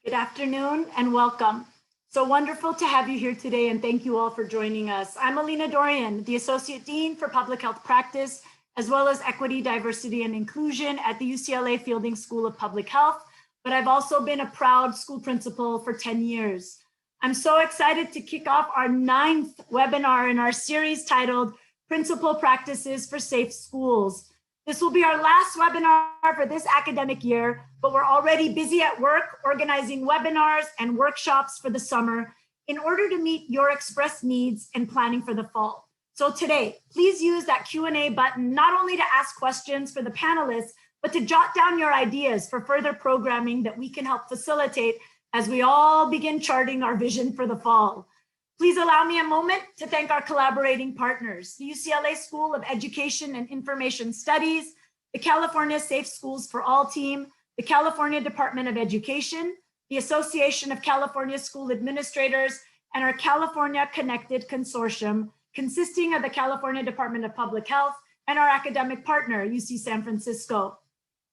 Good afternoon and welcome. So wonderful to have you here today, and thank you all for joining us. I'm Mylene Dorian, the Associate Dean for Public Health Practice, as well as Equity, Diversity, and Inclusion at the UCLA Fielding School of Public Health, but I've also been a proud school principal for 10 years. I'm so excited to kick off our 9th webinar in our series titled Principal Practices for Safe Schools. This will be our last webinar for this academic year, but we're already busy at work organizing webinars and workshops for the summer in order to meet your expressed needs and planning for the fall. So today, please use that Q&A button not only to ask questions for the panelists, but to jot down your ideas for further programming that we can help facilitate as we all begin charting our vision for the fall. Please allow me a moment to thank our collaborating partners, the UCLA School of Education and Information Studies, the California Safe Schools for All team, the California Department of Education, the Association of California School Administrators, and our California Connected Consortium, consisting of the California Department of Public Health and our academic partner, UC San Francisco.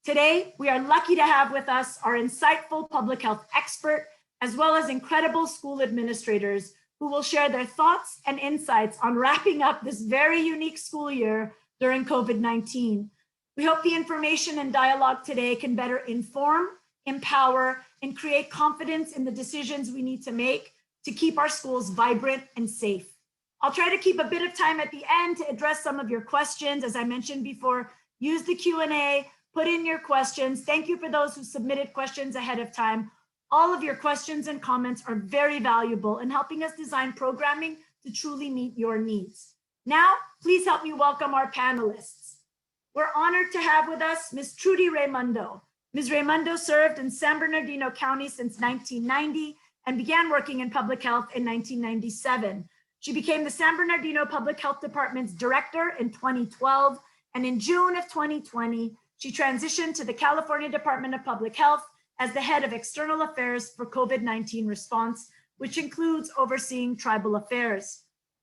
Today, we are lucky to have with us our insightful public health expert, as well as incredible school administrators who will share their thoughts and insights on wrapping up this very unique school year during COVID-19. We hope the information and dialogue today can better inform, empower, and create confidence in the decisions we need to make to keep our schools vibrant and safe. I'll try to keep a bit of time at the end to address some of your questions. As I mentioned before, use the Q&A, put in your questions. Thank you for those who submitted questions ahead of time. All of your questions and comments are very valuable in helping us design programming to truly meet your needs. Now, please help me welcome our panelists. We're honored to have with us Ms. Trudy Raymundo. Ms. Raymundo served in San Bernardino County since 1990 and began working in public health in 1997. She became the San Bernardino Public Health Department's director in 2012, and in June of 2020, she transitioned to the California Department of Public Health as the head of external affairs for COVID-19 response, which includes overseeing tribal affairs.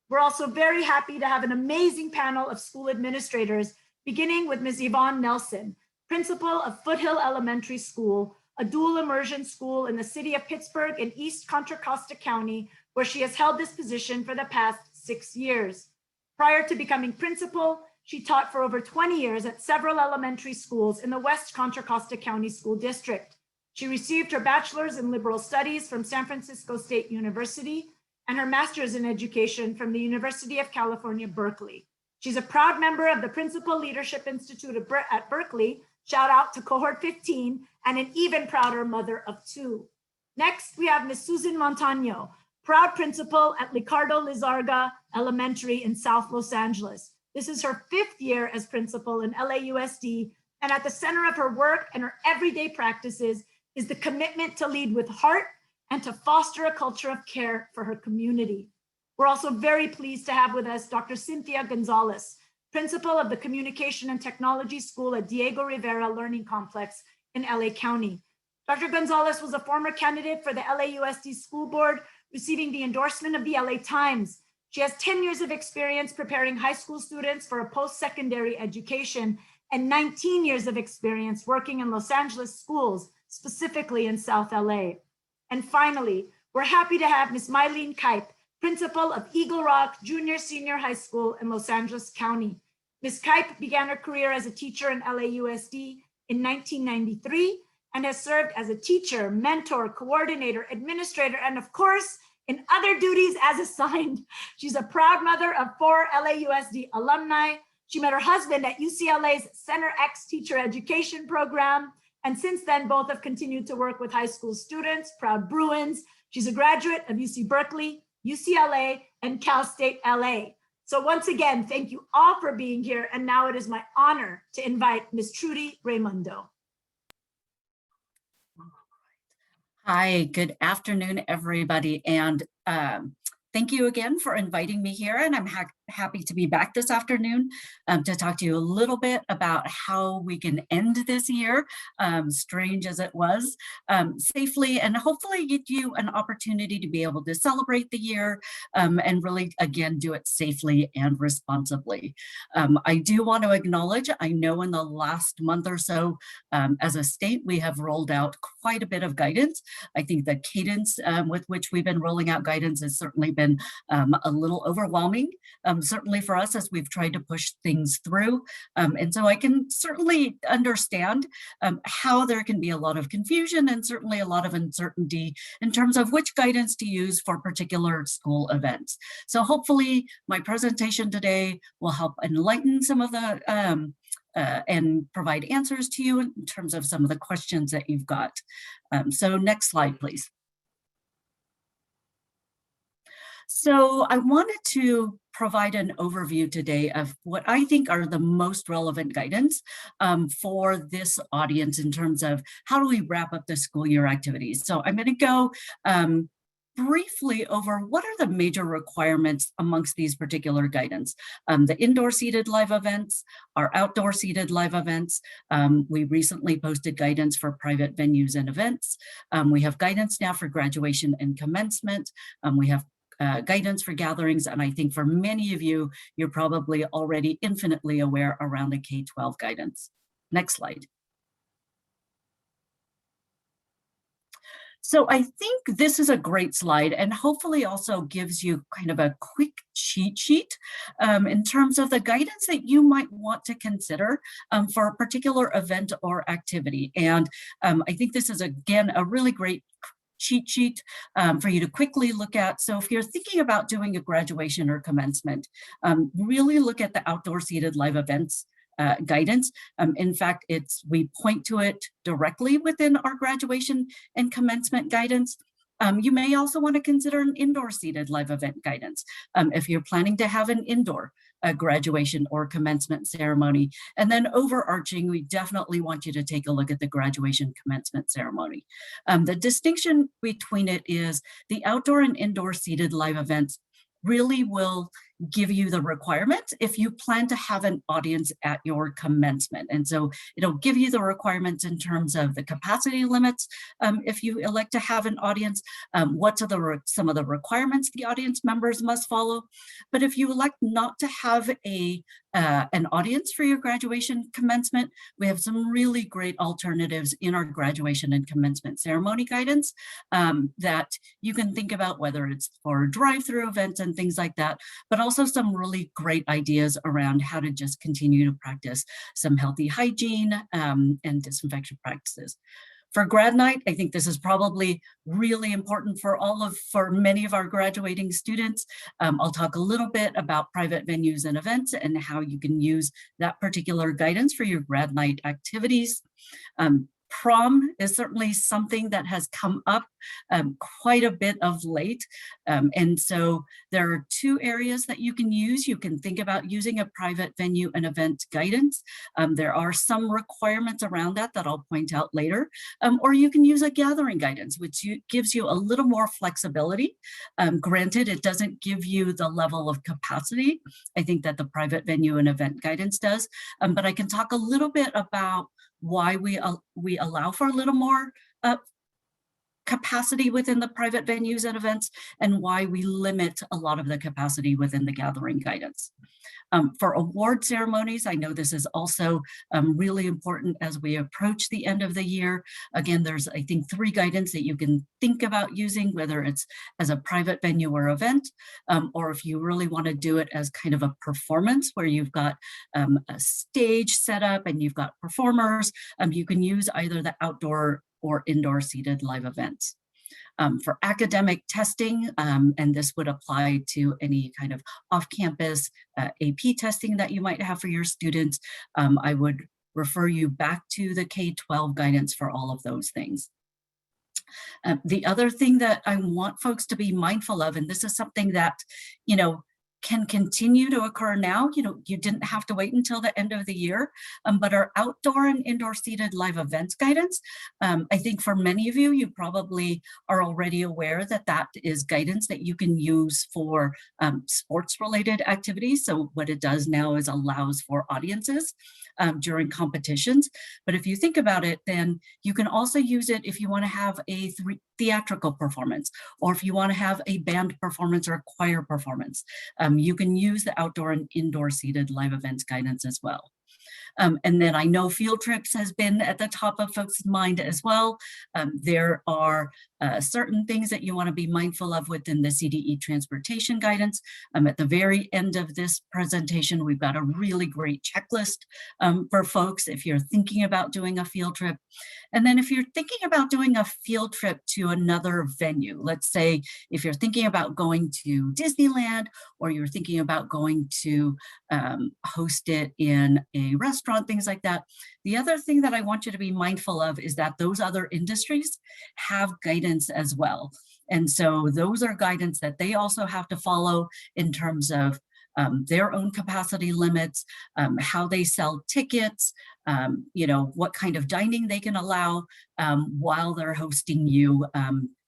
We're also very happy to have an amazing panel of school administrators, beginning with Ms. Yvonne Nelson, principal of Foothill Elementary School, a dual immersion school in the city of Pittsburgh in East Contra Costa County, where she has held this position for the past 6 years. Prior to becoming principal, she taught for over 20 years at several elementary schools in the West Contra Costa County School District. She received her bachelor's in liberal studies from San Francisco State University and her master's in education from the University of California, Berkeley. She's a proud member of the Principal Leadership Institute at Berkeley, shout out to cohort 15, and an even prouder mother of 2. Next, we have Ms. Susan Montano, proud principal at Ricardo Lizarga Elementary in South Los Angeles. This is her 5th year as principal in LAUSD, and at the center of her work and her everyday practices is the commitment to lead with heart and to foster a culture of care for her community. We're also very pleased to have with us Dr. Cynthia Gonzalez, principal of the Communication and Technology School at Diego Rivera Learning Complex in LA County. Dr. Gonzalez was a former candidate for the LAUSD School Board, receiving the endorsement of the LA Times. She has 10 years of experience preparing high school students for a post-secondary education and 19 years of experience working in Los Angeles schools, specifically in South LA. And finally, we're happy to have Ms. Mylene Keipp, principal of Eagle Rock Junior Senior High School in Los Angeles County. Ms. Keipp began her career as a teacher in LAUSD in 1993 and has served as a teacher, mentor, coordinator, administrator, and of course, in other duties as assigned. She's a proud mother of 4 LAUSD alumni. She met her husband at UCLA's Center X Teacher Education Program. And since then, both have continued to work with high school students, proud Bruins. She's a graduate of UC Berkeley, UCLA, and Cal State LA. So once again, thank you all for being here. And now it is my honor to invite Ms. Trudy Raymundo. Hi, good afternoon, everybody. And thank you again for inviting me here. And I'm happy to be back this afternoon to talk to you a little bit about how we can end this year, strange as it was, safely, and hopefully give you an opportunity to be able to celebrate the year and really, again, do it safely and responsibly. I do want to acknowledge, I know in the last month or so, as a state, we have rolled out quite a bit of guidance. I think the cadence with which we've been rolling out guidance has certainly been a little overwhelming, certainly for us as we've tried to push things through. And so I can certainly understand how there can be a lot of confusion and certainly a lot of uncertainty in terms of which guidance to use for particular school events. So hopefully my presentation today will help enlighten some of the and provide answers to you in terms of some of the questions that you've got. So next slide, please. So I wanted to provide an overview today of what I think are the most relevant guidance for this audience in terms of how do we wrap up the school year activities. So I'm going to go briefly over what are the major requirements amongst these particular guidance. The indoor seated live events, our outdoor seated live events. We recently posted guidance for private venues and events. We have guidance now for graduation and commencement. We have guidance for gatherings, and I think for many of you, you're probably already infinitely aware around the K-12 guidance. Next slide. So I think this is a great slide and hopefully also gives you kind of a quick cheat sheet in terms of the guidance that you might want to consider for a particular event or activity. And I think this is, again, a really great cheat sheet for you to quickly look at. So if you're thinking about doing a graduation or commencement, really look at the outdoor seated live events guidance. In fact, we point to it directly within our graduation and commencement guidance. You may also want to consider an indoor seated live event guidance if you're planning to have an indoor graduation or commencement ceremony. And then overarching, we definitely want you to take a look at the graduation commencement ceremony. The distinction between it is the outdoor and indoor seated live events really will give you the requirements if you plan to have an audience at your commencement. And so it'll give you the requirements in terms of the capacity limits if you elect to have an audience, what are some of the requirements the audience members must follow. But if you elect not to have an audience for your graduation commencement, we have some really great alternatives in our graduation and commencement ceremony guidance that you can think about, whether it's for drive-through events and things like that, but also some really great ideas around how to just continue to practice some healthy hygiene and disinfection practices. For grad night, I think this is probably really important for many of our graduating students. I'll talk a little bit about private venues and events and how you can use that particular guidance for your grad night activities. Prom is certainly something that has come up quite a bit of late. And so there are two areas that you can use. You can think about using a private venue and event guidance. There are some requirements around that I'll point out later. Or you can use a gathering guidance, which gives you a little more flexibility. Granted, it doesn't give you the level of capacity I think that the private venue and event guidance does. But I can talk a little bit about why we allow for a little more capacity within the private venues and events, and why we limit a lot of the capacity within the gathering guidance. For award ceremonies, I know this is also really important as we approach the end of the year. Again, there's, I think, 3 guidance that you can think about using, whether it's as a private venue or event, or if you really want to do it as kind of a performance where you've got a stage set up and you've got performers, you can use either the outdoor or indoor seated live events. For academic testing, and this would apply to any kind of off-campus AP testing that you might have for your students, I would refer you back to the K-12 guidance for all of those things. The other thing that I want folks to be mindful of, and this is something that, can continue to occur now. You didn't have to wait until the end of the year, but our outdoor and indoor seated live events guidance, I think for many of you, you probably are already aware that that is guidance that you can use for sports related activities. So what it does now is allows for audiences during competitions. But if you think about it, then you can also use it if you want to have a theatrical performance, or if you want to have a band performance or a choir performance. You can use the outdoor and indoor seated live events guidance as well. And then I know field trips has been at the top of folks' mind as well. There are certain things that you want to be mindful of within the CDE transportation guidance. At the very end of this presentation, we've got a really great checklist for folks if you're thinking about doing a field trip. And then if you're thinking about doing a field trip to another venue, let's say if you're thinking about going to Disneyland, or you're thinking about going to host it in a restaurant, things like that. The other thing that I want you to be mindful of is that those other industries have guidance as well. And so those are guidance that they also have to follow in terms of their own capacity limits, how they sell tickets, what kind of dining they can allow while they're hosting you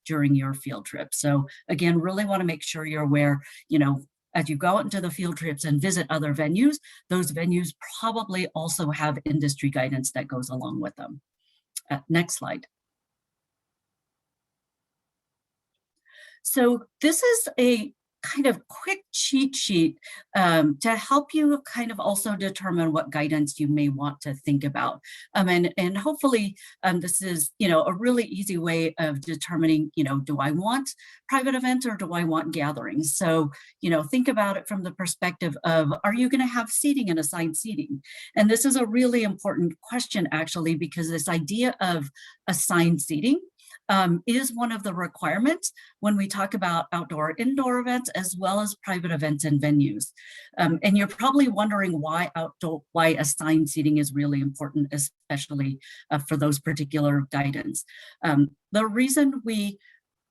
during your field trip. So again, really want to make sure you're aware, as you go out into the field trips and visit other venues, those venues probably also have industry guidance that goes along with them. Next slide. So this is a kind of quick cheat sheet to help you kind of also determine what guidance you may want to think about. And hopefully this is, a really easy way of determining, do I want private events or do I want gatherings? So, think about it from the perspective of, are you going to have seating and assigned seating? And this is a really important question, actually, because this idea of assigned seating is one of the requirements when we talk about outdoor indoor events as well as private events and venues. And you're probably wondering why assigned seating is really important, especially for those particular guidance. The reason we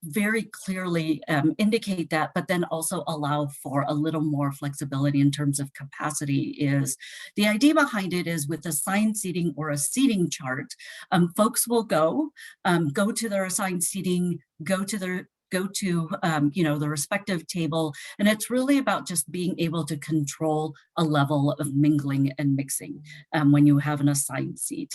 very clearly indicate that, but then also allow for a little more flexibility in terms of capacity is the idea behind it is with assigned seating or a seating chart, folks will go to their assigned seating, go to the respective table, and it's really about just being able to control a level of mingling and mixing when you have an assigned seat.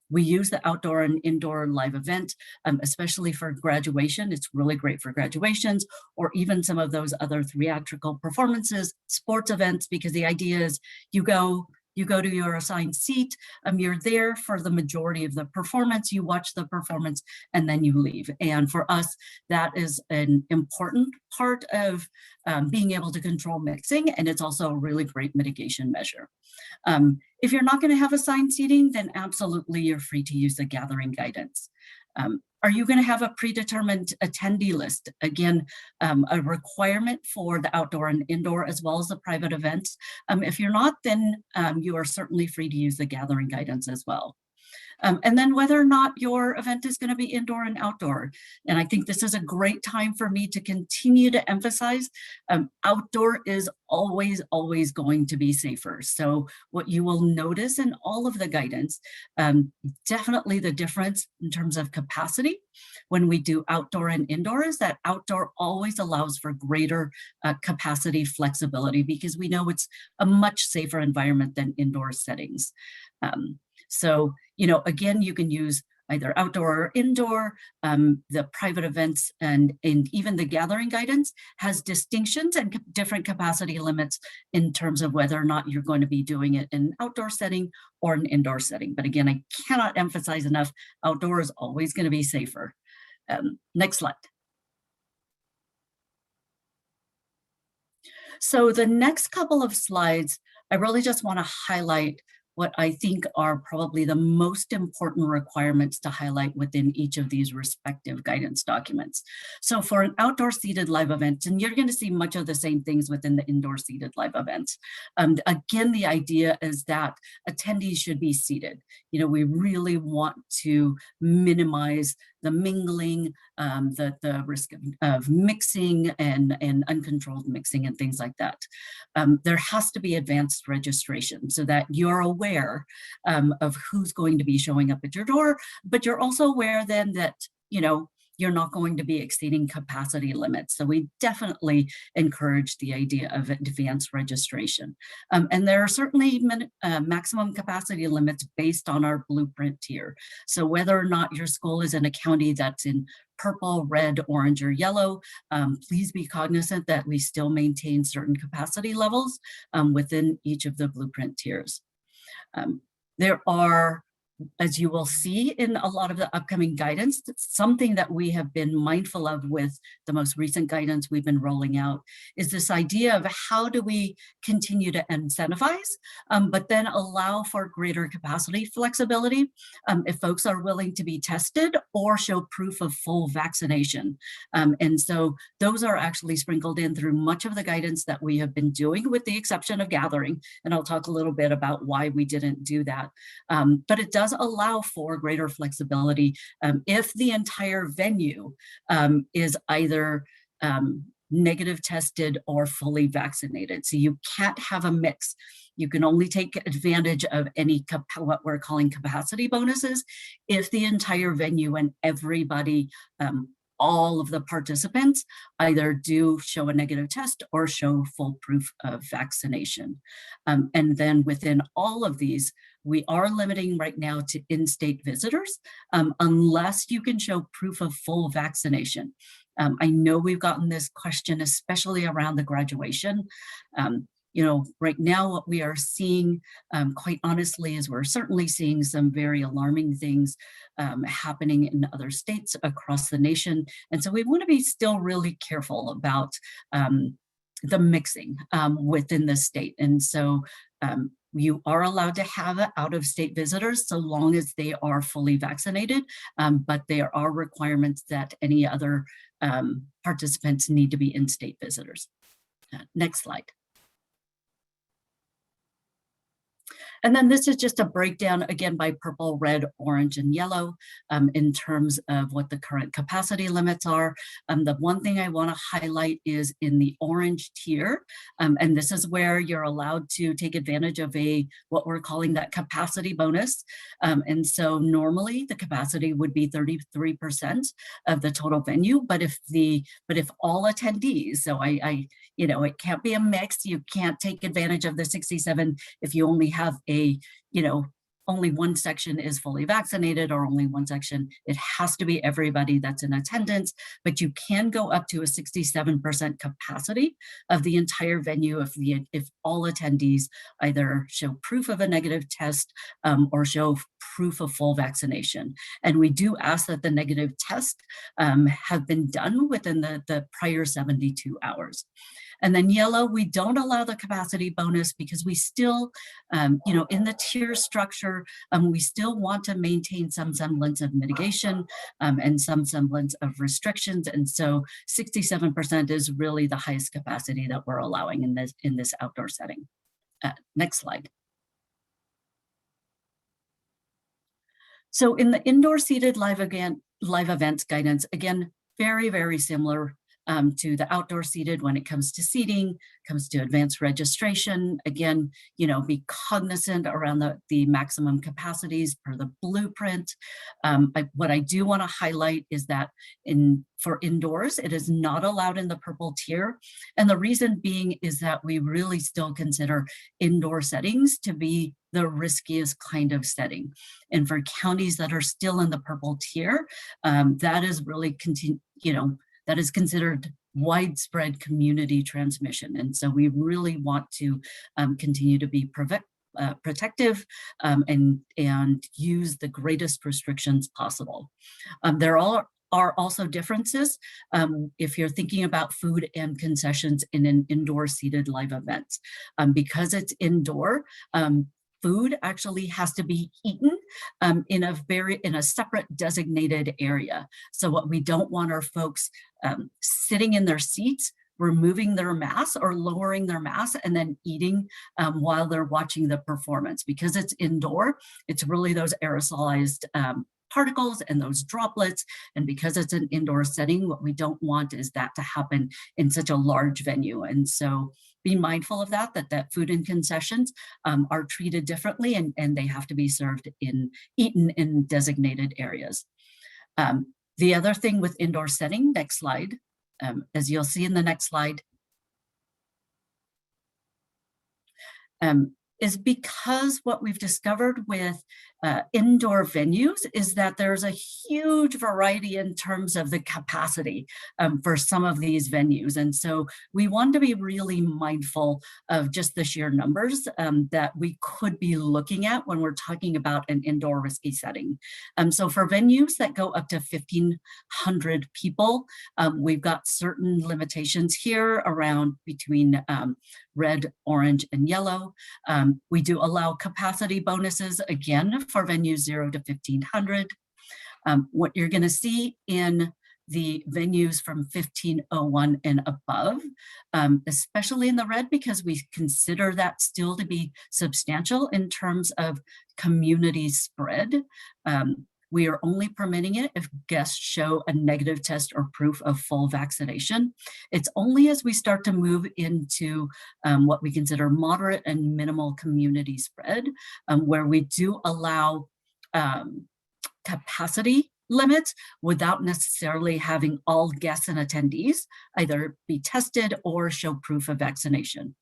We use the outdoor and indoor live event, especially for graduation. It's really great for graduations, or even some of those other theatrical performances, sports events, because the idea is you go to your assigned seat, you're there for the majority of the performance, you watch the performance, and then you leave. And for us, that is an important part of being able to control mixing, and it's also a really great mitigation measure. If you're not going to have assigned seating, then absolutely you're free to use the gathering guidance. Are you going to have a predetermined attendee list? Again, a requirement for the outdoor and indoor as well as the private events. If you're not, then you are certainly free to use the gathering guidance as well. And then whether or not your event is going to be indoor and outdoor. And I think this is a great time for me to continue to emphasize outdoor is always going to be safer. So what you will notice in all of the guidance, definitely the difference in terms of capacity when we do outdoor and indoor is that outdoor always allows for greater capacity flexibility because we know it's a much safer environment than indoor settings. So, again, you can use either outdoor or indoor. The private events and even the gathering guidance has distinctions and different capacity limits in terms of whether or not you're going to be doing it in an outdoor setting or an indoor setting. But again, I cannot emphasize enough, outdoor is always going to be safer. Next slide. So the next couple of slides, I really just want to highlight what I think are probably the most important requirements to highlight within each of these respective guidance documents. So for an outdoor seated live event, and you're going to see much of the same things within the indoor seated live events. Again, the idea is that attendees should be seated. We really want to minimize the mingling, the risk of mixing and uncontrolled mixing and things like that. There has to be advanced registration so that you're aware of who's going to be showing up at your door, but you're also aware then that, you're not going to be exceeding capacity limits. So we definitely encourage the idea of advanced registration. And there are certainly maximum capacity limits based on our blueprint tier. So whether or not your school is in a county that's in purple, red, orange, or yellow, please be cognizant that we still maintain certain capacity levels within each of the blueprint tiers. There are, as you will see in a lot of the upcoming guidance, something that we have been mindful of with the most recent guidance we've been rolling out is this idea of how do we continue to incentivize, but then allow for greater capacity flexibility if folks are willing to be tested or show proof of full vaccination. And so those are actually sprinkled in through much of the guidance that we have been doing, with the exception of gathering. And I'll talk a little bit about why we didn't do that. But it does allow for greater flexibility if the entire venue is either negative tested or fully vaccinated. So you can't have a mix. You can only take advantage of any what we're calling capacity bonuses if the entire venue and everybody, all of the participants, either do show a negative test or show full proof of vaccination. And then within all of these, we are limiting right now to in-state visitors unless you can show proof of full vaccination. I know we've gotten this question, especially around the graduation. Right now what we are seeing, quite honestly, is we're certainly seeing some very alarming things happening in other states across the nation. And so we want to be still really careful about the mixing within the state. And so you are allowed to have out-of-state visitors so long as they are fully vaccinated, but there are requirements that any other participants need to be in-state visitors. Next slide. And then this is just a breakdown, again, by purple, red, orange, and yellow in terms of what the current capacity limits are. The one thing I want to highlight is in the orange tier, and this is where you're allowed to take advantage of what we're calling that capacity bonus. And so normally the capacity would be 33% of the total venue, but if all attendees, so it can't be a mix, you can't take advantage of the 67 if you only have only one section is fully vaccinated or only one section. It has to be everybody that's in attendance, but you can go up to a 67% capacity of the entire venue if all attendees either show proof of a negative test or show proof of full vaccination. And we do ask that the negative test have been done within the prior 72 hours. And then yellow, we don't allow the capacity bonus because we still, in the tier structure, we still want to maintain some semblance of mitigation and some semblance of restrictions. And so 67% is really the highest capacity that we're allowing in this outdoor setting. Next slide. So in the indoor seated live events guidance, again, very, very similar to the outdoor seated when it comes to seating, comes to advanced registration. Again, be cognizant around the maximum capacities per the blueprint. What I do want to highlight is that for indoors, it is not allowed in the purple tier. And the reason being is that we really still consider indoor settings to be the riskiest kind of setting. And for counties that are still in the purple tier, that is really that is considered widespread community transmission. And so we really want to continue to be protective and use the greatest restrictions possible. There are also differences if you're thinking about food and concessions in an indoor seated live event. Because it's indoor, food actually has to be eaten in a separate designated area. So what we don't want are folks sitting in their seats, removing their mask or lowering their mask and then eating while they're watching the performance. Because it's indoor, it's really those aerosolized particles and those droplets. And because it's an indoor setting, what we don't want is that to happen in such a large venue. And so be mindful of that food and concessions are treated differently, and they have to be eaten in designated areas. The other thing with indoor setting, next slide, as you'll see in the next slide, is because what we've discovered with indoor venues is that there's a huge variety in terms of the capacity for some of these venues. And so we want to be really mindful of just the sheer numbers that we could be looking at when we're talking about an indoor risky setting. So for venues that go up to 1,500 people, we've got certain limitations here around between red, orange, and yellow. We do allow capacity bonuses, again, for venues 0 to 1,500. What you're going to see in the venues from 1,501 and above, especially in the red, because we consider that still to be substantial in terms of community spread. We are only permitting it if guests show a negative test or proof of full vaccination. It's only as we start to move into what we consider moderate and minimal community spread, where we do allow capacity limits without necessarily having all guests and attendees either be tested or show proof of vaccination.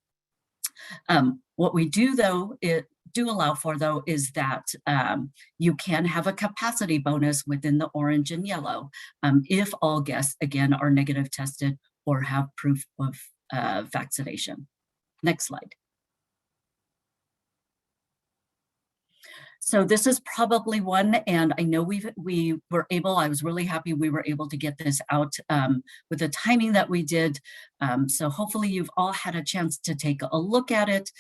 What we do allow for though is that you can have a capacity bonus within the orange and yellow if all guests again are negative tested or have proof of vaccination. Next slide. So this is probably one, and I know I was really happy we were able to get this out with the timing that we did. So hopefully you've all had a chance to take a look at it,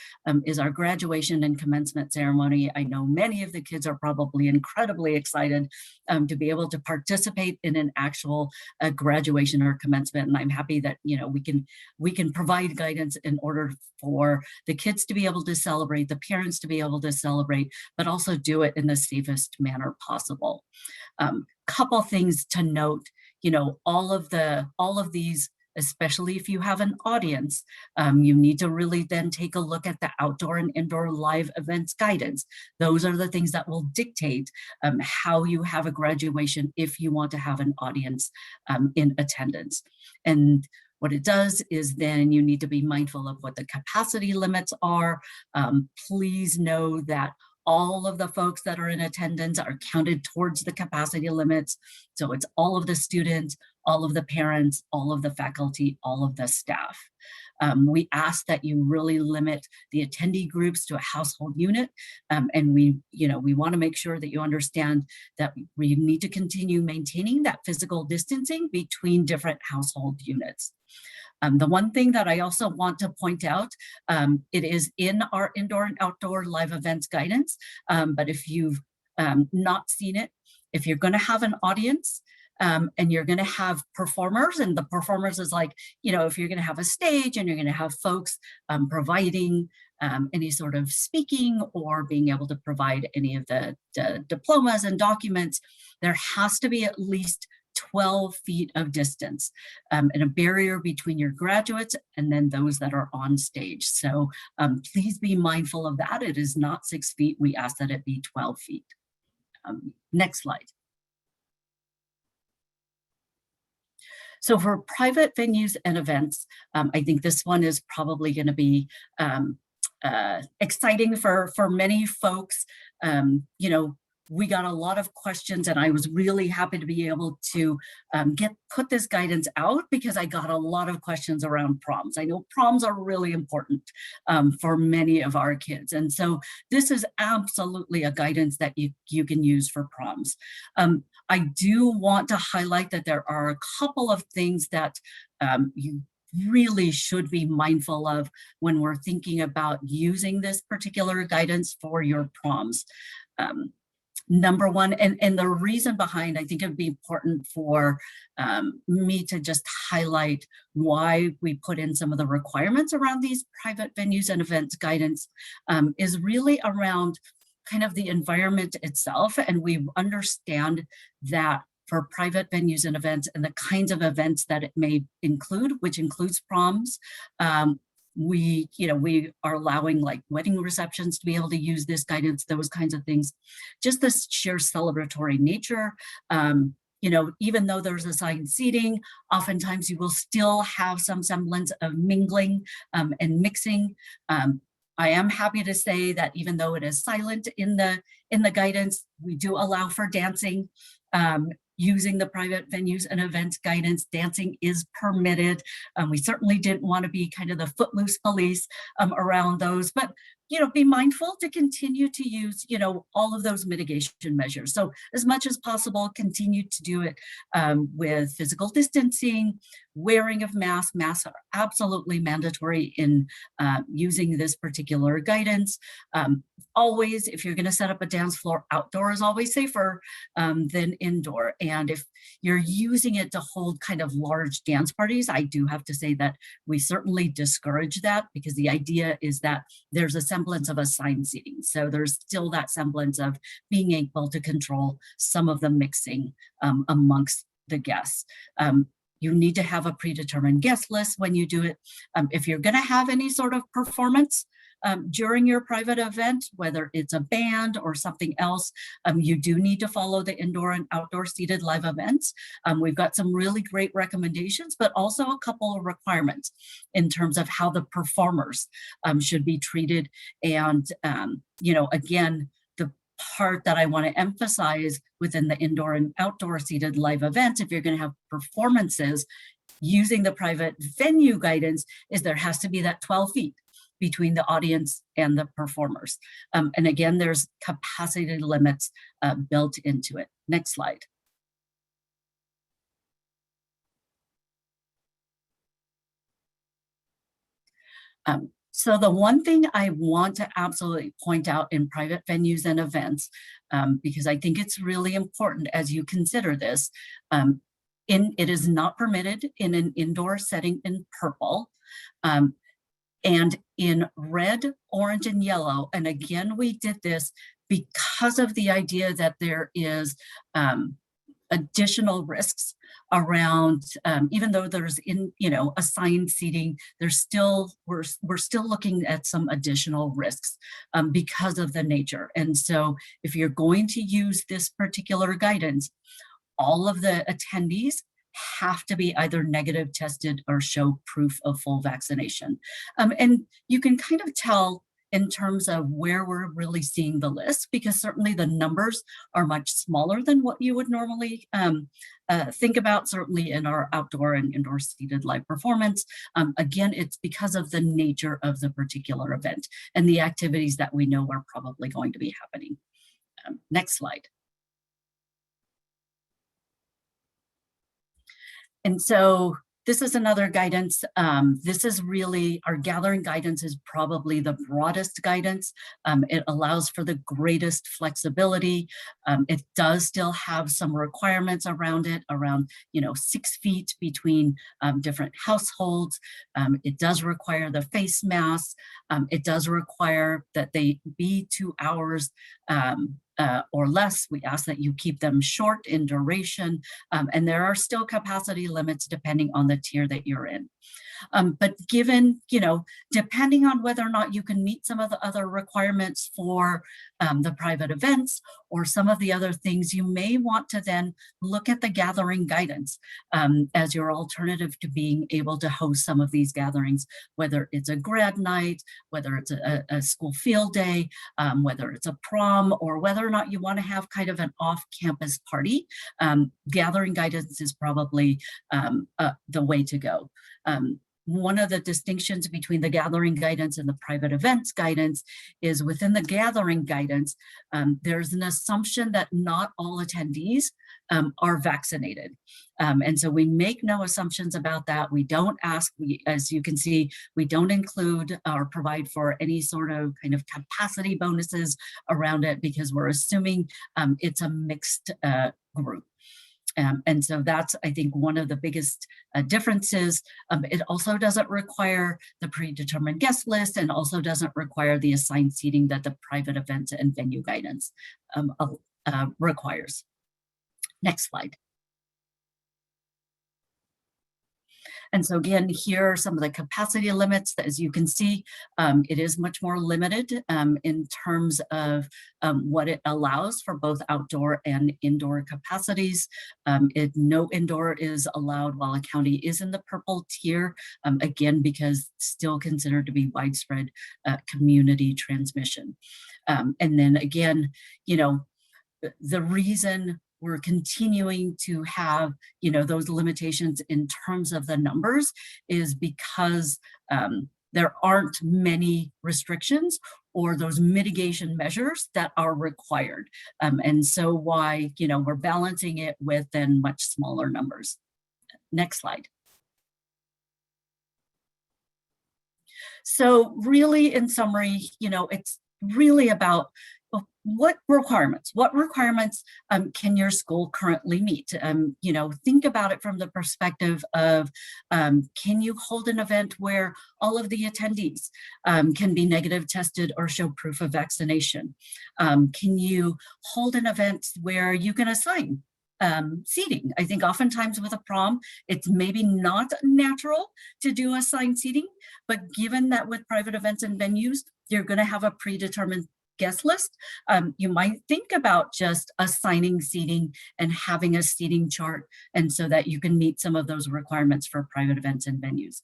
is our graduation and commencement ceremony. I know many of the kids are probably incredibly excited to be able to participate in an actual graduation or commencement. And I'm happy that, you know, we can provide guidance in order for the kids to be able to celebrate, the parents to be able to celebrate, but also do it in the safest manner possible. Couple things to note, you know, all of these, especially if you have an audience, you need to really then take a look at the outdoor and indoor live events guidance. Those are the things that will dictate how you have a graduation if you want to have an audience in attendance. And what it does is then you need to be mindful of what the capacity limits are. Please know that all of the folks that are in attendance are counted towards the capacity limits. So it's all of the students, all of the parents, all of the faculty, all of the staff. We ask that you really limit the attendee groups to a household unit. And we want to make sure that you understand that we need to continue maintaining that physical distancing between different household units. The one thing that I also want to point out, it is in our indoor and outdoor live events guidance, but if you've not seen it, if you're going to have an audience and you're going to have performers, and the performers is like, you know, if you're going to have a stage and you're going to have folks providing any sort of speaking or being able to provide any of the diplomas and documents, there has to be at least 12 feet of distance and a barrier between your graduates and then those that are on stage. So please be mindful of that. It is not 6 feet. We ask that it be 12 feet. Next slide. So for private venues and events, I think this one is probably going to be exciting for many folks. You know, we got a lot of questions, and I was really happy to be able to put this guidance out because I got a lot of questions around proms. I know proms are really important for many of our kids. And so this is absolutely a guidance that you can use for proms. I do want to highlight that there are a couple of things that you really should be mindful of when we're thinking about using this particular guidance for your proms. Number one, and the reason behind, I think it'd be important for me to just highlight why we put in some of the requirements around these private venues and events guidance is really around kind of the environment itself, and we understand that for private venues and events and the kinds of events that it may include, which includes proms. We are allowing like wedding receptions to be able to use this guidance, those kinds of things. Just this sheer celebratory nature. Even though there's assigned seating, oftentimes you will still have some semblance of mingling and mixing. I am happy to say that even though it is silent in the guidance, we do allow for dancing. Using the private venues and events guidance, dancing is permitted. We certainly didn't want to be kind of the footloose police around those, but be mindful to continue to use, all of those mitigation measures. So as much as possible, continue to do it with physical distancing, wearing of masks. Masks are absolutely mandatory in using this particular guidance. Always, if you're going to set up a dance floor, outdoor is always safer than indoor. And if you're using it to hold kind of large dance parties, I do have to say that we certainly discourage that, because the idea is that there's a semblance of assigned seating. So there's still that semblance of being able to control some of the mixing amongst the guests. You need to have a predetermined guest list when you do it. If you're going to have any sort of performance during your private event, whether it's a band or something else, you do need to follow the indoor and outdoor seated live events. We've got some really great recommendations, but also a couple of requirements in terms of how the performers should be treated. And, again, the part that I want to emphasize within the indoor and outdoor seated live events, if you're going to have performances using the private venue guidance, is there has to be that 12 feet between the audience and the performers. And again, there's capacity limits built into it. Next slide. So the one thing I want to absolutely point out in private venues and events, because I think it's really important as you consider this, it is not permitted in an indoor setting in purple. And in red, orange, and yellow, and again, we did this because of the idea that there is additional risks around, even though there's assigned seating, there's still, we're still looking at some additional risks because of the nature. And so if you're going to use this particular guidance, all of the attendees have to be either negative tested or show proof of full vaccination. And you can kind of tell in terms of where we're really seeing the list, because certainly the numbers are much smaller than what you would normally think about, certainly in our outdoor and indoor seated live performance. Again, it's because of the nature of the particular event and the activities that we know are probably going to be happening. Next slide. And so this is another guidance. This is really, our gathering guidance is probably the broadest guidance. It allows for the greatest flexibility. It does still have some requirements around it, around 6 feet between different households. It does require the face masks. It does require that they be 2 hours or less. We ask that you keep them short in duration, and there are still capacity limits depending on the tier that you're in. But given, depending on whether or not you can meet some of the other requirements for the private events or some of the other things, you may want to then look at the gathering guidance as your alternative to being able to host some of these gatherings, whether it's a grad night, whether it's a school field day, whether it's a prom, or whether or not you want to have kind of an off-campus party. Gathering guidance is probably the way to go. One of the distinctions between the gathering guidance and the private events guidance is within the gathering guidance, there's an assumption that not all attendees are vaccinated. And so we make no assumptions about that. We don't ask, as you can see, we don't include or provide for any sort of kind of capacity bonuses around it, because we're assuming it's a mixed group. And so that's, I think, one of the biggest differences. It also doesn't require the predetermined guest list, and also doesn't require the assigned seating that the private event and venue guidance requires. Next slide. And so again, here are some of the capacity limits. As you can see, it is much more limited in terms of what it allows for both outdoor and indoor capacities. No indoor is allowed while a county is in the purple tier, again, because still considered to be widespread community transmission. And then again, you know, the reason we're continuing to have, you know, those limitations in terms of the numbers is because there aren't many restrictions or those mitigation measures that are required. And so why, you know, we're balancing it with then much smaller numbers. Next slide. So really, in summary, you know, it's really about what requirements can your school currently meet? You know, think about it from the perspective of, can you hold an event where all of the attendees can be negative tested or show proof of vaccination? Can you hold an event where you can assign seating? I think oftentimes with a prom, it's maybe not natural to do assigned seating, but given that with private events and venues, you're going to have a predetermined guest list, you might think about just assigning seating and having a seating chart, and so that you can meet some of those requirements for private events and venues.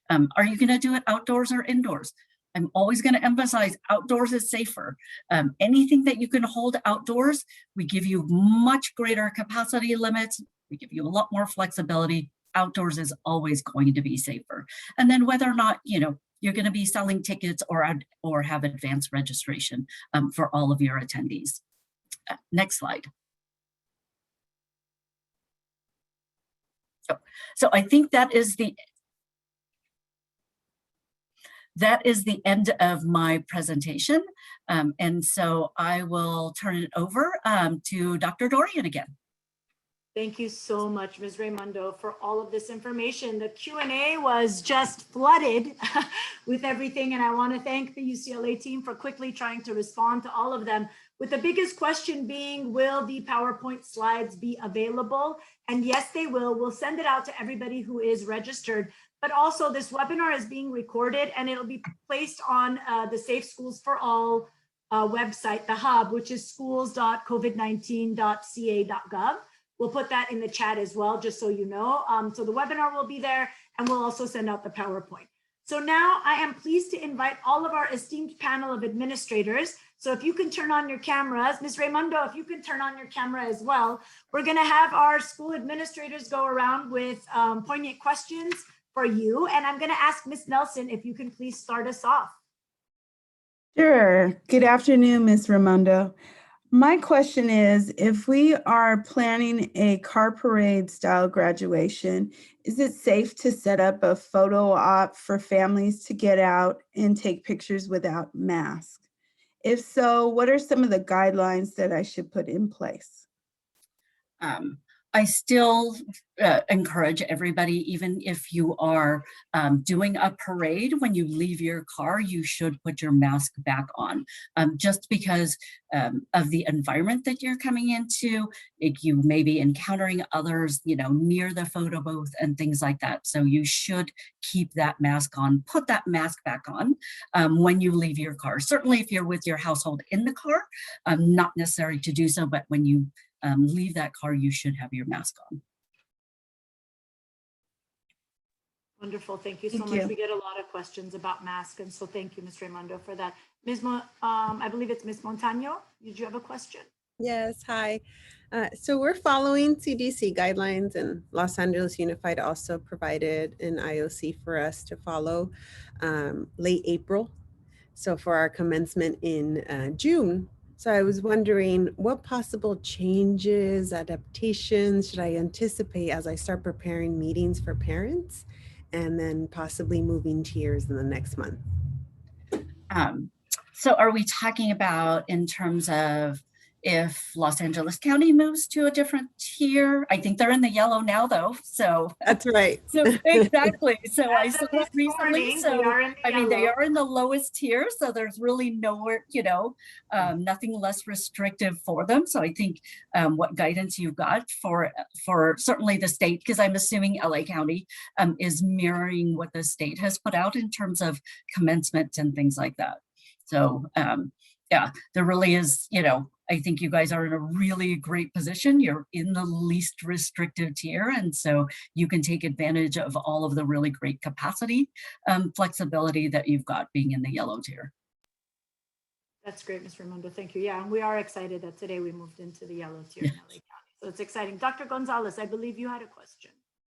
Are you going to do it outdoors or indoors? I'm always going to emphasize outdoors is safer. Anything that you can hold outdoors, we give you much greater capacity limits. We give you a lot more flexibility. Outdoors is always going to be safer. And then whether or not, you know, you're going to be selling tickets or have advanced registration for all of your attendees. Next slide. So I think that is the end of my presentation. And so I will turn it over to Dr. Dorian again. Thank you so much, Ms. Raymundo, for all of this information. The Q&A was just flooded with everything, and I want to thank the UCLA team for quickly trying to respond to all of them, with the biggest question being, will the PowerPoint slides be available? And yes, they will. We'll send it out to everybody who is registered, but also this webinar is being recorded and it'll be placed on the Safe Schools for All website, the hub, which is schools.covid19.ca.gov. We'll put that in the chat as well, just so you know. So the webinar will be there, and we'll also send out the PowerPoint. So now I am pleased to invite all of our esteemed panel of administrators. So if you can turn on your cameras, Ms. Raymundo, if you can turn on your camera as well, we're gonna have our school administrators go around with poignant questions for you. And I'm gonna ask Ms. Nelson if you can please start us off. Sure. Good afternoon, Ms. Raymundo. My question is, if we are planning a car parade style graduation, is it safe to set up a photo op for families to get out and take pictures without masks? If so, what are some of the guidelines that I should put in place? I still encourage everybody, even if you are doing a parade, when you leave your car, you should put your mask back on, just because of the environment that you're coming into. You may be encountering others, you know, near the photo booth and things like that. So you should keep that mask on, put that mask back on when you leave your car. Certainly if you're with your household in the car, not necessary to do so, but when you leave that car, you should have your mask on. Wonderful, thank you so much. We get a lot of questions about masks, and so thank you, Ms. Raymundo, for that. Ms. I believe it's Ms. Montano. Did you have a question? Yes, hi. So we're following CDC guidelines, and Los Angeles Unified also provided an IOC for us to follow late April. So for our commencement in June. So I was wondering what possible changes, adaptations should I anticipate as I start preparing meetings for parents, and then possibly moving tiers in the next month? So are we talking about in terms of if Los Angeles County moves to a different tier. I think they're in the yellow now, though. So That's right. so exactly. So I As saw of that this recently. morning, So they are in the I mean, they yellow. are in the lowest tier. So there's really nowhere, nothing less restrictive for them. So I think what guidance you got for certainly the state, because I'm assuming LA County is mirroring what the state has put out in terms of commencement and things like that. So yeah, there really is, I think you guys are in a really great position. You're in the least restrictive tier. And so you can take advantage of all of the really great capacity, flexibility that you've got being in the yellow tier. That's great, Ms. Raymundo. Thank you. Yeah, and we are excited that today we moved into the yellow tier in LA County. So it's exciting. Dr. Gonzalez, I believe you had a question.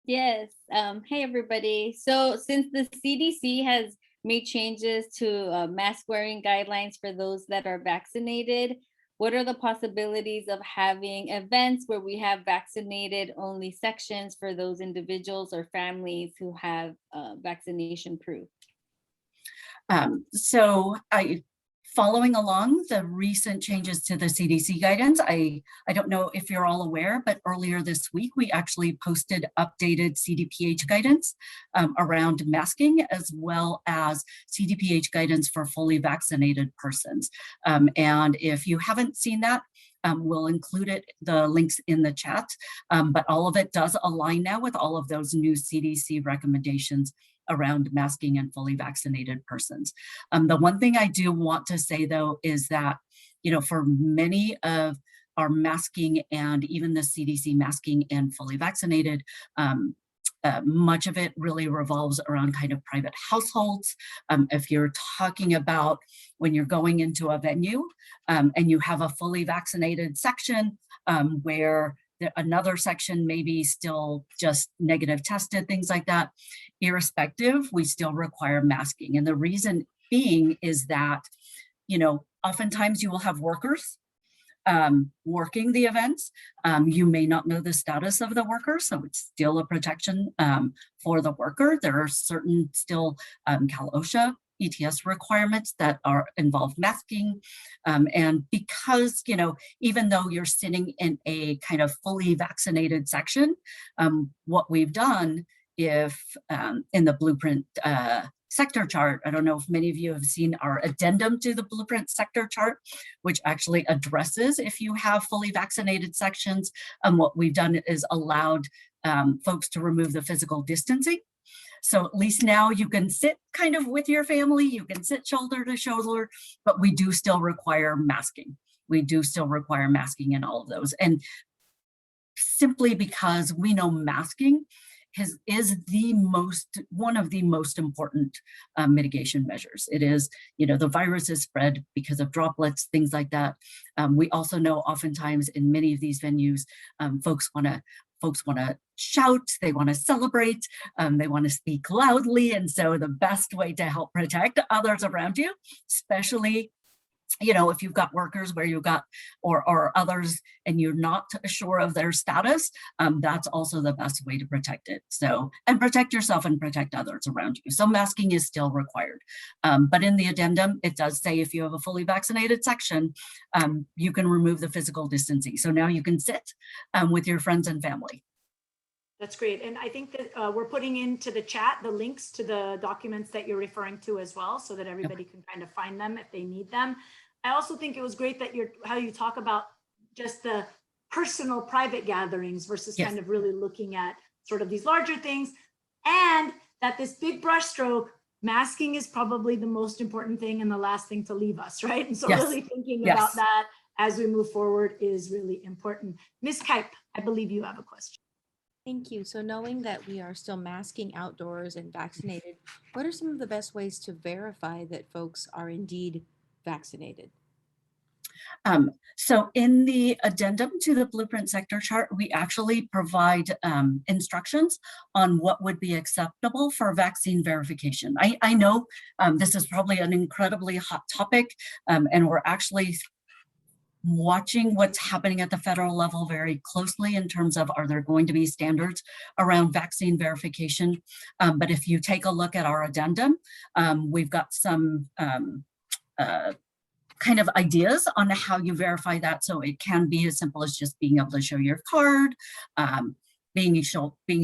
Yes. Hey, everybody. So since the CDC has made changes to mask wearing guidelines for those that are vaccinated, what are the possibilities of having events where we have vaccinated only sections for those individuals or families who have vaccination proof? So following along the recent changes to the CDC guidance, I don't know if you're all aware, but earlier this week, we actually posted updated CDPH guidance around masking, as well as CDPH guidance for fully vaccinated persons. And if you haven't seen that, we'll include the links in the chat, but all of it does align now with all of those new CDC recommendations around masking and fully vaccinated persons. The one thing I do want to say, though, is that, for many of our masking and even the CDC masking and fully vaccinated, much of it really revolves around kind of private households. If you're talking about when you're going into a venue and you have a fully vaccinated section where another section maybe still just negative tested, things like that, irrespective, we still require masking. And the reason being is that, oftentimes you will have workers working the events. You may not know the status of the worker, so it's still a protection for the worker. There are certain still Cal OSHA ETS requirements that are involved masking. And because, even though you're sitting in a kind of fully vaccinated section, what we've done if in the blueprint sector chart, I don't know if many of you have seen our addendum to the blueprint sector chart, which actually addresses if you have fully vaccinated sections. What we've done is allowed folks to remove the physical distancing. So at least now you can sit kind of with your family, you can sit shoulder to shoulder, but we do still require masking. We do still require masking in all of those. And simply because we know masking is one of the most important mitigation measures. It is, the virus is spread because of droplets, things like that. We also know oftentimes in many of these venues, folks want to shout, they want to celebrate, they want to speak loudly. And so the best way to help protect others around you, especially, if you've got workers where you've got, or others, and you're not sure of their status, that's also the best way to protect it. So, and protect yourself and protect others around you. So masking is still required. But in the addendum, it does say if you have a fully vaccinated section, you can remove the physical distancing. So now you can sit with your friends and family. That's great. And I think that we're putting into the chat the links to the documents that you're referring to as well, so that everybody can kind of find them if they need them. I also think it was great that how you talk about just the personal private gatherings versus kind of really looking at sort of these larger things, and that this big brushstroke, masking is probably the most important thing and the last thing to leave us, right? And so really thinking about that as we move forward is really important. Ms. Keipp, I believe you have a question. Thank you. So knowing that we are still masking outdoors and vaccinated, what are some of the best ways to verify that folks are indeed vaccinated? So in the addendum to the blueprint sector chart, we actually provide instructions on what would be acceptable for vaccine verification. I know this is probably an incredibly hot topic, and we're actually watching what's happening at the federal level very closely in terms of, are there going to be standards around vaccine verification? But if you take a look at our addendum, we've got some kind of ideas on how you verify that. So it can be as simple as just being able to show your card, being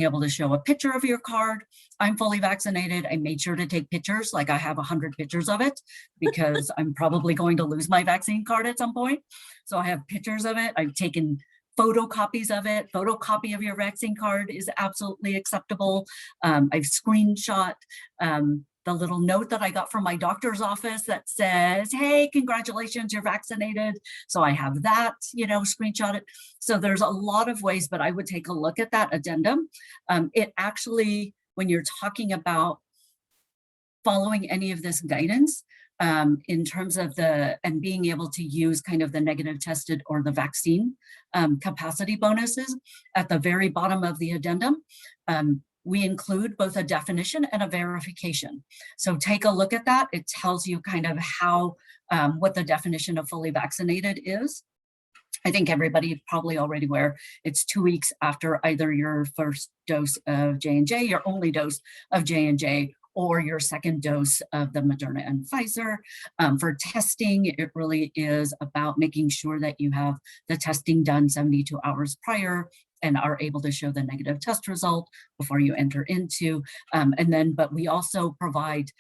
able to show a picture of your card. I'm fully vaccinated. I made sure to take pictures, like I have 100 pictures of it, because I'm probably going to lose my vaccine card at some point. So I have pictures of it. I've taken photocopies of it. Photocopy of your vaccine card is absolutely acceptable. I've screenshot the little note that I got from my doctor's office that says, hey, congratulations, you're vaccinated. So I have that, screenshotted. So there's a lot of ways, but I would take a look at that addendum. It actually, when you're talking about following any of this guidance, in terms of and being able to use kind of the negative tested or the vaccine capacity bonuses, at the very bottom of the addendum, we include both a definition and a verification. So take a look at that. It tells you kind of how, what the definition of fully vaccinated is. I think everybody probably already aware it's 2 weeks after either your first dose of J&J, your only dose of J&J, or your second dose of the Moderna and Pfizer. For testing, it really is about making sure that you have the testing done 72 hours prior and are able to show the negative test result before you enter into. But we also provide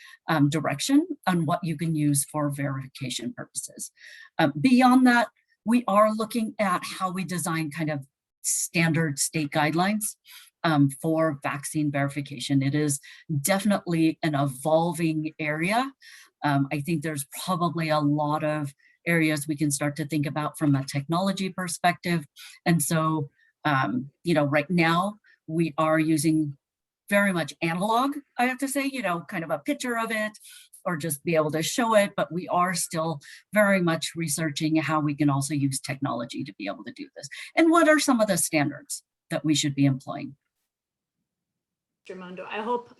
direction on what you can use for verification purposes. Beyond that, we are looking at how we design kind of standard state guidelines for vaccine verification. It is definitely an evolving area. I think there's probably a lot of areas we can start to think about from a technology perspective. And so, right now we are using very much analog, I have to say, kind of a picture of it or just be able to show it, but we are still very much researching how we can also use technology to be able to do this. And what are some of the standards that we should be employing? Raymundo, I hope,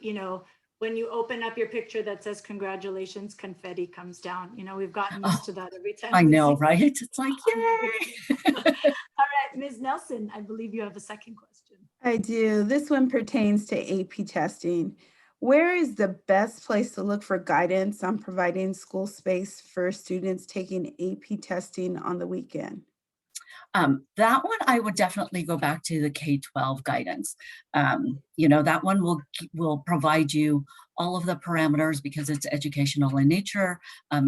when you open up your picture that says congratulations, confetti comes down. We've gotten used to that every time. I know, right? It's like, yay. All right, Ms. Nelson, I believe you have a second question. I do. This one pertains to AP testing. Where is the best place to look for guidance on providing school space for students taking AP testing on the weekend? That one, I would definitely go back to the K-12 guidance. That one will provide you all of the parameters because it's educational in nature.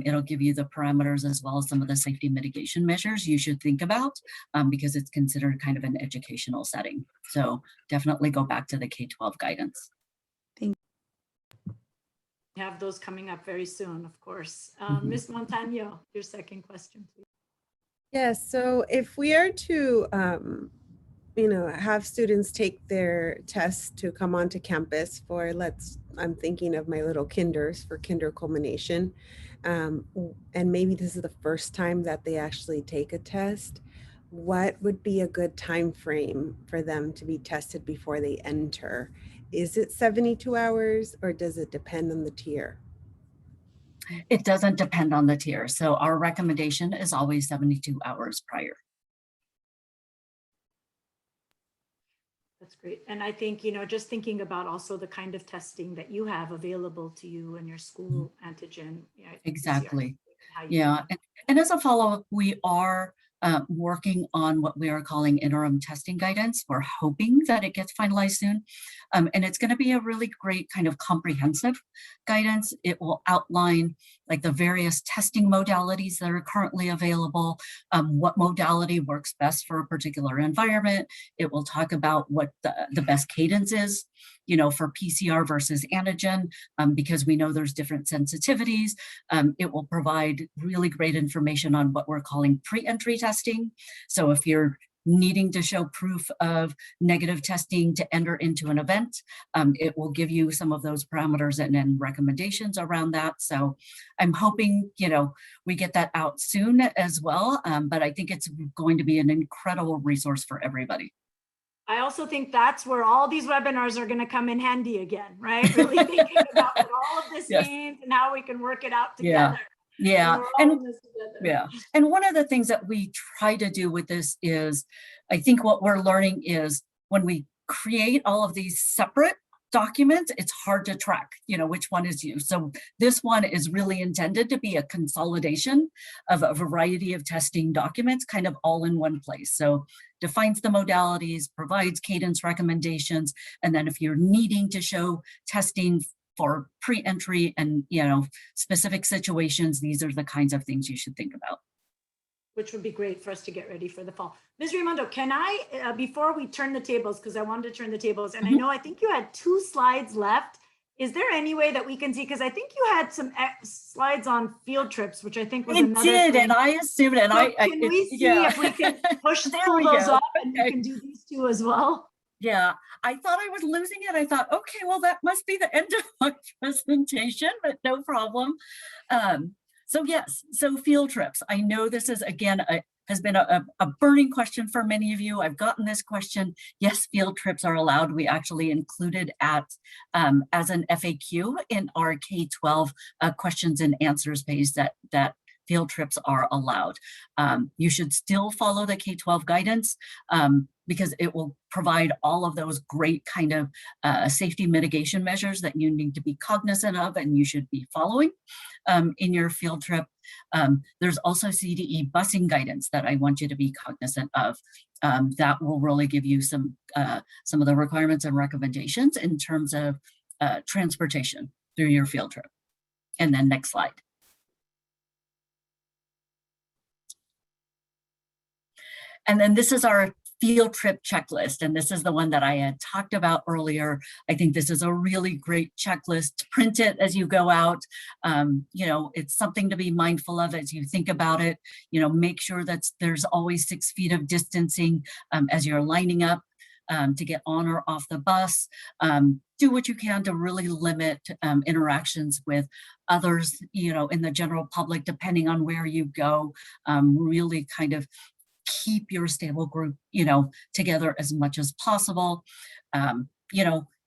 It'll give you the parameters as well as some of the safety mitigation measures you should think about because it's considered kind of an educational setting. So definitely go back to the K-12 guidance. Thank you. We have those coming up very soon, of course. Ms. Montano, your second question, please. Yes, so if we are to, have students take their tests to come onto campus for, I'm thinking of my little kinders for kinder culmination, and maybe this is the first time that they actually take a test, what would be a good time frame for them to be tested before they enter? Is it 72 hours or does it depend on the tier? It doesn't depend on the tier. So our recommendation is always 72 hours prior. That's great. And I think, just thinking about also the kind of testing that you have available to you in your school antigen. Exactly. Yeah. And as a follow-up, we are working on what we are calling interim testing guidance. We're hoping that it gets finalized soon. And it's going to be a really great kind of comprehensive guidance. It will outline like the various testing modalities that are currently available, what modality works best for a particular environment. It will talk about what the best cadence is, for PCR versus antigen, because we know there's different sensitivities. It will provide really great information on what we're calling pre-entry testing. So if you're needing to show proof of negative testing to enter into an event, it will give you some of those parameters and then recommendations around that. So I'm hoping, we get that out soon as well. But I think it's going to be an incredible resource for everybody. I also think that's where all these webinars are going to come in handy again, right? Really thinking about what all of this means and how we can work it out together. Yeah. And one of the things that we try to do with this is, I think what we're learning is when we create all of these separate documents, it's hard to track, which one is you. So this one is really intended to be a consolidation of a variety of testing documents kind of all in one place. So defines the modalities, provides cadence recommendations, and then if you're needing to show testing for pre-entry and specific situations, these are the kinds of things you should think about. Which would be great for us to get ready for the fall. Ms. Raymundo, can I, before we turn the tables, because I wanted to turn the tables, and I think you had 2 slides left. Is there any way that we can see, because I think you had some slides on field trips, which I think was another thing. And I assumed, and so can we see if we can pull those up and we can do these 2 as well? Yeah, I thought I was losing it. I thought, okay, well, that must be the end of my presentation, but no problem. So yes, so field trips. I know this is, again, has been a burning question for many of you. I've gotten this question. Yes, field trips are allowed. We actually included as an FAQ in our K-12 questions and answers page that field trips are allowed. You should still follow the K-12 guidance because it will provide all of those great kind of safety mitigation measures that you need to be cognizant of and you should be following in your field trip. There's also CDE busing guidance that I want you to be cognizant of. That will really give you some of the requirements and recommendations in terms of transportation through your field trip. And then next slide. And then this is our field trip checklist. And this is the one that I had talked about earlier. I think this is a really great checklist. Print it as you go out. It's something to be mindful of as you think about it. Make sure that there's always 6 feet of distancing as you're lining up to get on or off the bus. Do what you can to really limit interactions with others, in the general public, depending on where you go. Really kind of keep your stable group, together as much as possible.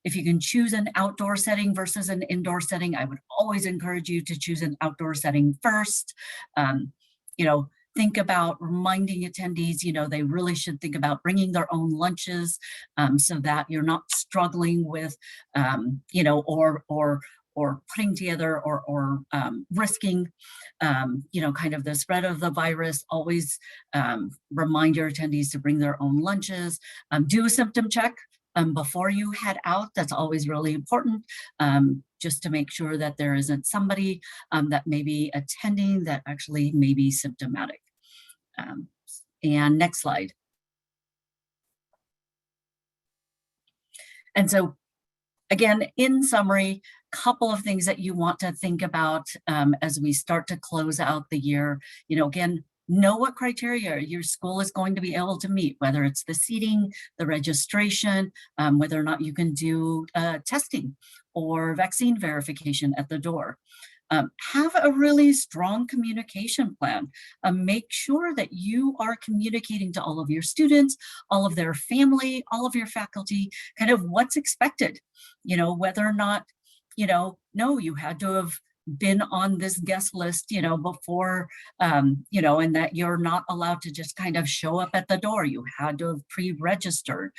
If you can choose an outdoor setting versus an indoor setting, I would always encourage you to choose an outdoor setting first. Think about reminding attendees, they really should think about bringing their own lunches so that you're not struggling with, or putting together or risking, kind of the spread of the virus. Always remind your attendees to bring their own lunches. Do a symptom check before you head out. That's always really important, just to make sure that there isn't somebody that may be attending that actually may be symptomatic. And next slide. And so, again, in summary, couple of things that you want to think about as we start to close out the year. Again, know what criteria your school is going to be able to meet, whether it's the seating, the registration, whether or not you can do testing or vaccine verification at the door. Have a really strong communication plan. Make sure that you are communicating to all of your students, all of their family, all of your faculty, kind of what's expected, whether or not, no, you had to have been on this guest list, before, and that you're not allowed to just kind of show up at the door. You had to have pre-registered.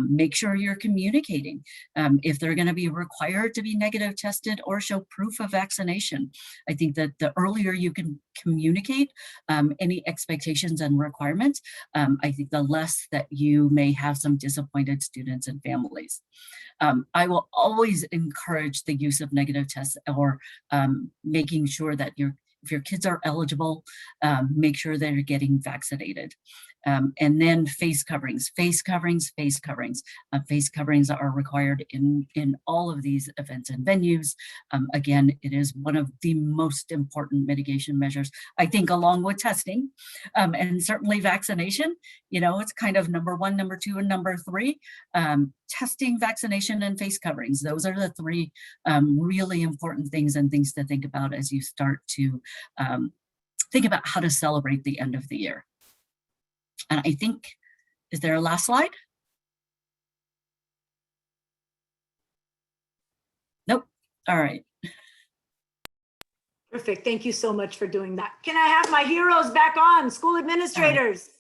Make sure you're communicating. If they're going to be required to be negative tested or show proof of vaccination. I think that the earlier you can communicate any expectations and requirements, I think the less that you may have some disappointed students and families. I will always encourage the use of negative tests or making sure that if your kids are eligible, make sure they're getting vaccinated. And then face coverings. Face coverings are required in all of these events and venues. Again, it is one of the most important mitigation measures, I think, along with testing and certainly vaccination. It's kind of number 1, number 2, and number 3. Testing, vaccination, and face coverings. Those are the 3 really important things and things to think about as you start to think about how to celebrate the end of the year. And I think, is there a last slide? Nope. All right. Perfect. Thank you so much for doing that. Can I have my heroes back on? School administrators.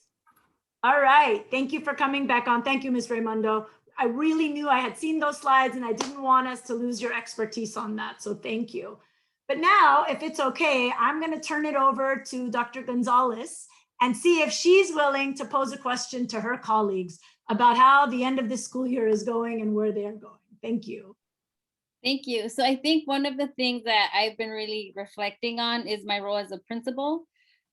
All right. Thank you for coming back on. Thank you, Ms. Raymundo. I really knew I had seen those slides and I didn't want us to lose your expertise on that. So thank you. But now, if it's okay, I'm going to turn it over to Dr. Gonzalez and see if she's willing to pose a question to her colleagues about how the end of this school year is going and where they're going. Thank you. Thank you. So I think one of the things that I've been really reflecting on is my role as a principal,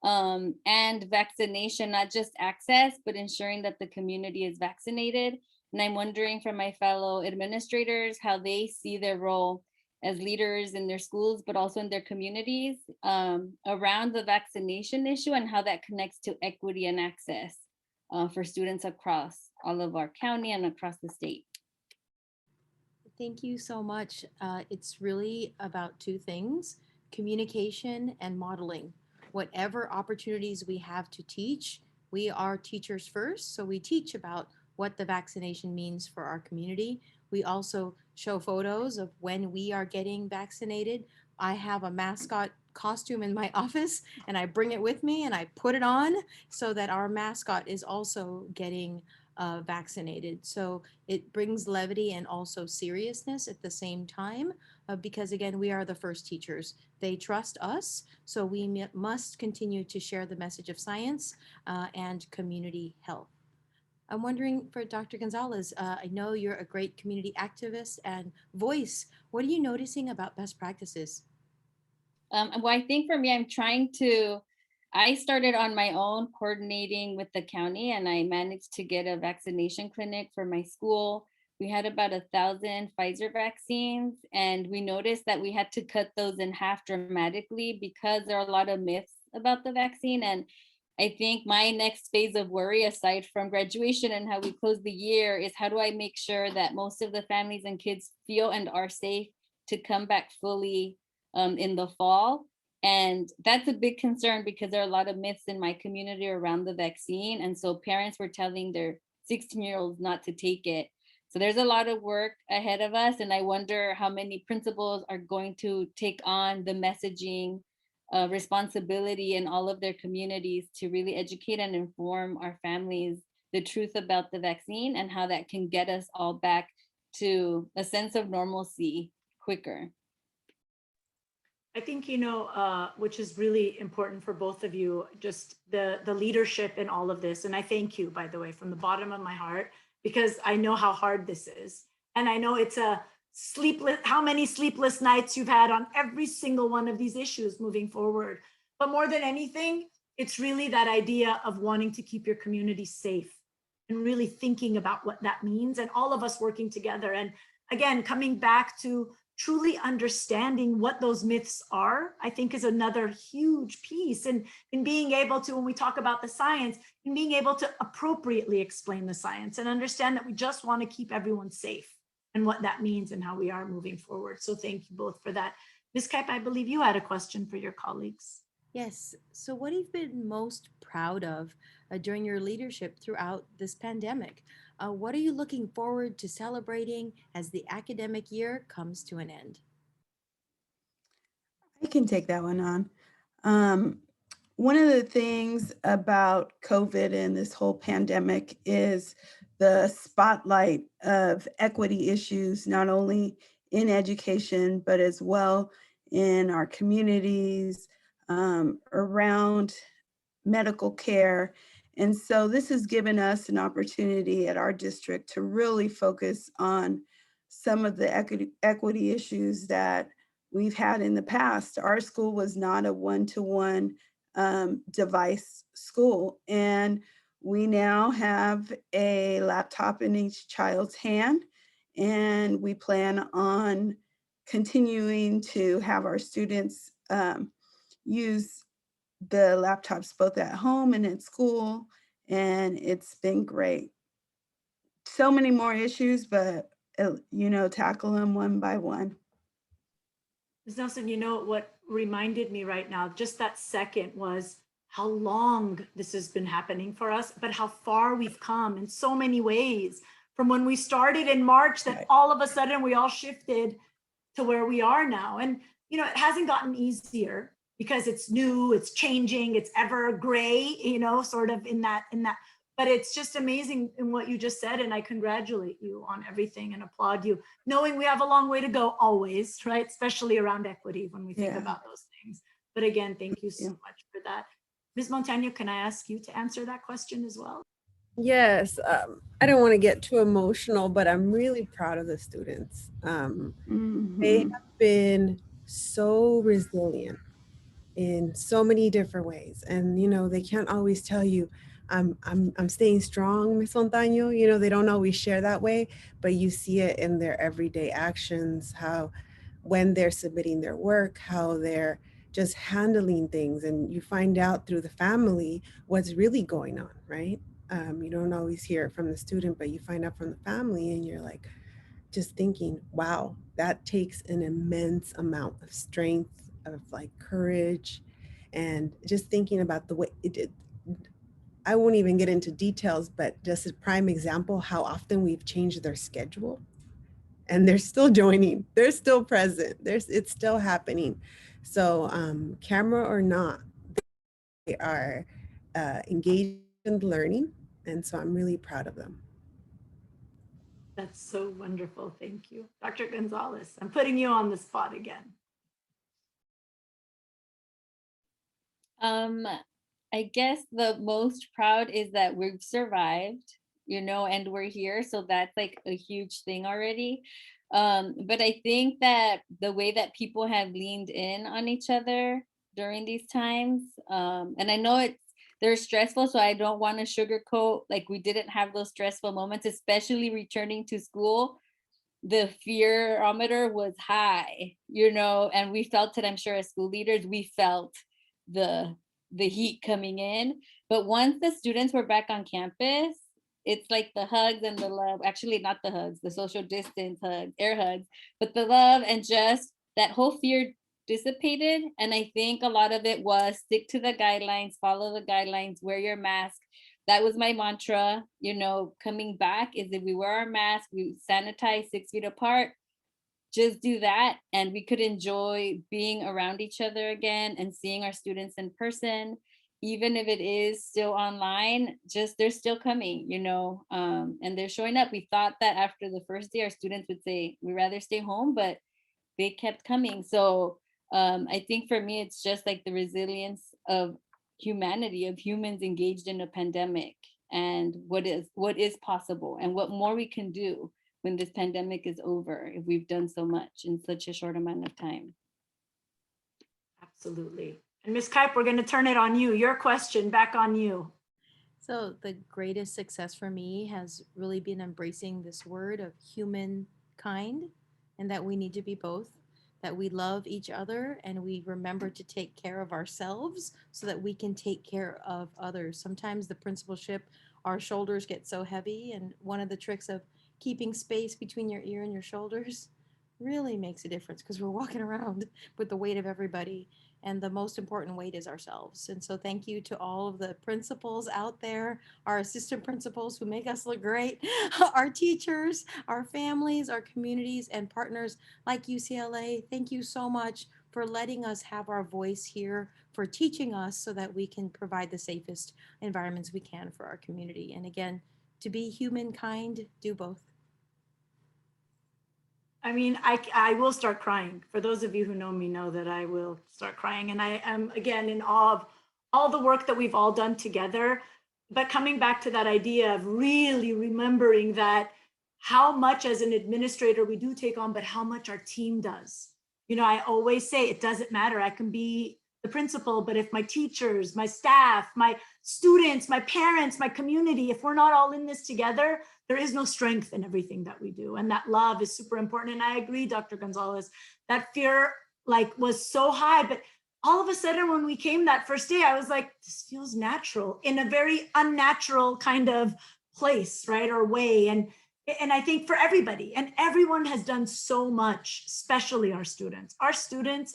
and vaccination, not just access, but ensuring that the community is vaccinated. And I'm wondering from my fellow administrators how they see their role as leaders in their schools, but also in their communities, around the vaccination issue and how that connects to equity and access for students across all of our county and across the state. Thank you so much. It's really about two things: communication and modeling. Whatever opportunities we have to teach, we are teachers first. So we teach about what the vaccination means for our community. We also show photos of when we are getting vaccinated. I have a mascot costume in my office and I bring it with me and I put it on so that our mascot is also getting vaccinated. So it brings levity and also seriousness at the same time, because again, we are the first teachers. They trust us, so we must continue to share the message of science and community health. I'm wondering for Dr. Gonzalez, I know you're a great community activist and voice. What are you noticing about best practices? Well, I think for me, I started on my own coordinating with the county, and I managed to get a vaccination clinic for my school. We had about 1,000 Pfizer vaccines, and we noticed that we had to cut those in half dramatically because there are a lot of myths about the vaccine. And I think my next phase of worry, aside from graduation and how we close the year, is how do I make sure that most of the families and kids feel and are safe to come back fully in the fall. And that's a big concern because there are a lot of myths in my community around the vaccine. And so parents were telling their 16-year-olds not to take it. So there's a lot of work ahead of us. And I wonder how many principals are going to take on the messaging responsibility in all of their communities to really educate and inform our families the truth about the vaccine and how that can get us all back to a sense of normalcy quicker. I think, which is really important for both of you, just the leadership in all of this. And I thank you, by the way, from the bottom of my heart, because I know how hard this is. And I know it's how many sleepless nights you've had on every single one of these issues moving forward. But more than anything, it's really that idea of wanting to keep your community safe and really thinking about what that means and all of us working together. And again, coming back to truly understanding what those myths are, I think is another huge piece. And in being able to, when we talk about the science, in being able to appropriately explain the science and understand that we just want to keep everyone safe and what that means and how we are moving forward. So thank you both for that. Ms. Keipp, I believe you had a question for your colleagues. Yes. So what have you been most proud of during your leadership throughout this pandemic? What are you looking forward to celebrating as the academic year comes to an end? I can take that one on. One of the things about COVID and this whole pandemic is the spotlight of equity issues, not only in education, but as well in our communities, around medical care. And so this has given us an opportunity at our district to really focus on some of the equity issues that we've had in the past. Our school was not a one-to-one device school, and we now have a laptop in each child's hand, and we plan on continuing to have our students use the laptops both at home and at school, and it's been great. So many more issues, but tackle them one by one. Ms. Nelson, what reminded me right now, just that second, was how long this has been happening for us, but how far we've come in so many ways from when we started in March, that all of a sudden we all shifted to where we are now. And, it hasn't gotten easier because it's new, it's changing, it's ever gray, sort of in that. but it's just amazing in what you just said. And I congratulate you on everything and applaud you, knowing we have a long way to go always, right? Especially around equity when we think about those things. But again, thank you so much for that. Ms. Montano, can I ask you to answer that question as well? Yes, I don't want to get too emotional, but I'm really proud of the students. They have been so resilient in so many different ways, and you know, they can't always tell you, I'm staying strong, Miss Montano. You know, they don't always share that way, but you see it in their everyday actions, how when they're submitting their work, how they're just handling things, and you find out through the family what's really going on, right? You don't always hear it from the student, but you find out from the family, and you're like, just thinking, wow, that takes an immense amount of strength, of like courage, and just thinking about the way it did. I won't even get into details, but just a prime example, how often we've changed their schedule and they're still joining, they're still present, it's still happening. So camera or not, they are engaged in learning. And so I'm really proud of them. That's so wonderful. Thank you. Dr. Gonzalez, I'm putting you on the spot again. I guess the most proud is that we've survived, you know, and we're here. So that's like a huge thing already. But I think that the way that people have leaned in on each other during these times, and I know they're stressful, so I don't want to sugarcoat, like we didn't have those stressful moments, especially returning to school. The fearometer was high, you know, and we felt it, I'm sure as school leaders, we felt the heat coming in. But once the students were back on campus, it's like the hugs and the love, actually not the hugs, the social distance hugs, air hugs, but the love and just that whole fear dissipated. And I think a lot of it was stick to the guidelines, follow the guidelines, wear your mask. That was my mantra, you know, coming back is if we wear our mask, we sanitize 6 feet apart, just do that. And we could enjoy being around each other again and seeing our students in person, even if it is still online, just they're still coming, you know, and they're showing up. We thought that after the first day, our students would say, we'd rather stay home, but they kept coming. So I think for me, it's just like the resilience of humanity, of humans engaged in a pandemic, and what is possible and what more we can do when this pandemic is over, if we've done so much in such a short amount of time. Absolutely. And Ms. Keipp, we're going to turn it on you. Your question, back on you. So the greatest success for me has really been embracing this word of humankind, and that we need to be both, that we love each other and we remember to take care of ourselves so that we can take care of others. Sometimes the principalship, our shoulders get so heavy, and one of the tricks of keeping space between your ear and your shoulders really makes a difference, because we're walking around with the weight of everybody, and the most important weight is ourselves. And so thank you to all of the principals out there, our assistant principals who make us look great, our teachers, our families, our communities, and partners like UCLA. Thank you so much for letting us have our voice here, for teaching us so that we can provide the safest environments we can for our community. And again, to be humankind, do both. I mean, I will start crying. For those of you who know me know that I will start crying. And I am, again, in awe of all the work that we've all done together. But coming back to that idea of really remembering that how much as an administrator we do take on, but how much our team does. You know, I always say it doesn't matter. I can be the principal, but if my teachers, my staff, my students, my parents, my community, if we're not all in this together, there is no strength in everything that we do. And that love is super important. And I agree, Dr. Gonzalez, that fear was so high, but all of a sudden when we came that first day, I was like, this feels natural in a very unnatural kind of place, right? Or way. And I think for everybody, and everyone has done so much, especially our students. Our students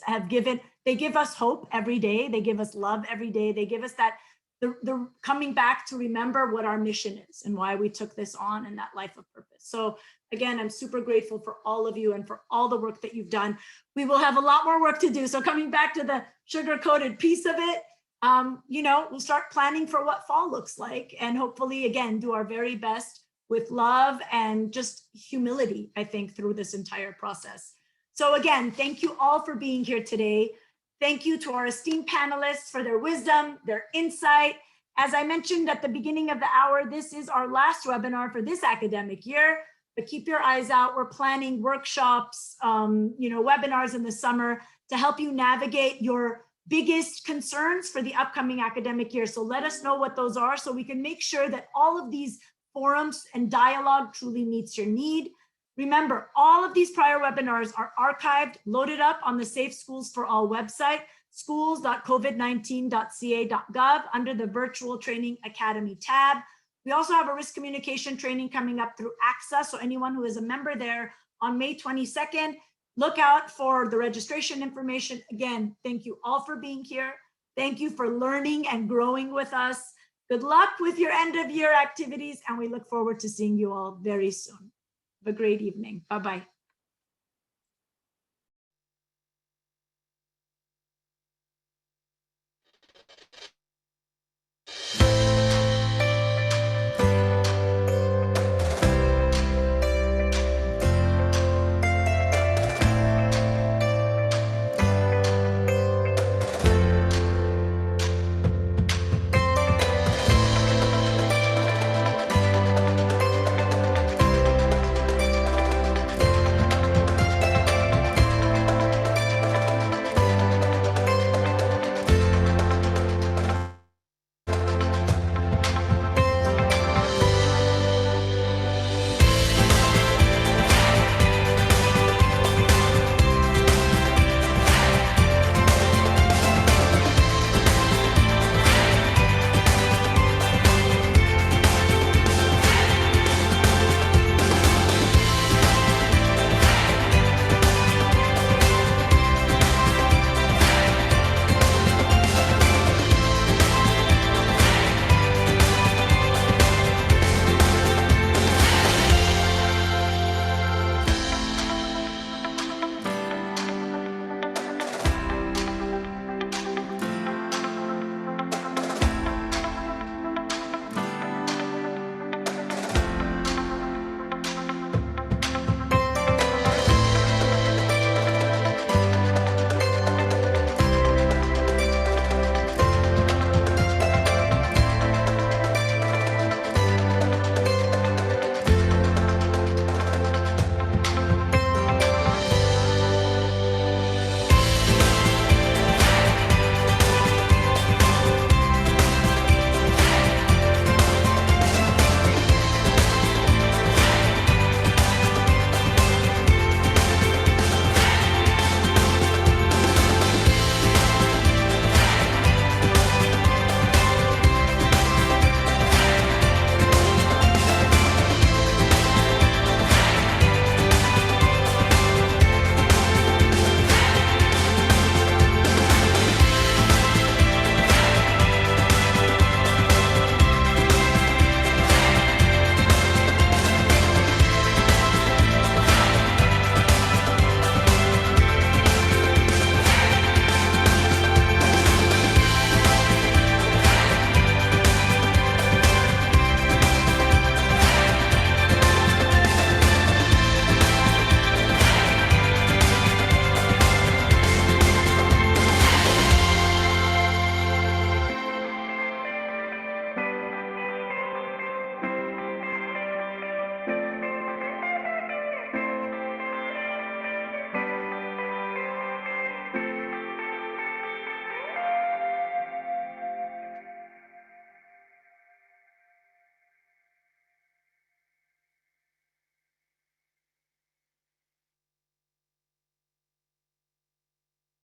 they give us hope every day. They give us love every day. They give us that, the coming back to remember what our mission is and why we took this on and that life of purpose. So again, I'm super grateful for all of you and for all the work that you've done. We will have a lot more work to do. So coming back to the sugar-coated piece of it, we'll start planning for what fall looks like, and hopefully, again, do our very best with love and just humility, I think, through this entire process. So again, thank you all for being here today. Thank you to our esteemed panelists for their wisdom, their insight. As I mentioned at the beginning of the hour, this is our last webinar for this academic year, but keep your eyes out. We're planning workshops, webinars in the summer to help you navigate your biggest concerns for the upcoming academic year. So let us know what those are so we can make sure that all of these forums and dialogue truly meets your need. Remember, all of these prior webinars are archived, loaded up on the Safe Schools for All website, schools.covid19.ca.gov under the Virtual Training Academy tab. We also have a risk communication training coming up through AXA. So anyone who is a member there on May 22nd, look out for the registration information. Again, thank you all for being here. Thank you for learning and growing with us. Good luck with your end of year activities, and we look forward to seeing you all very soon. Have a great evening. Bye-bye.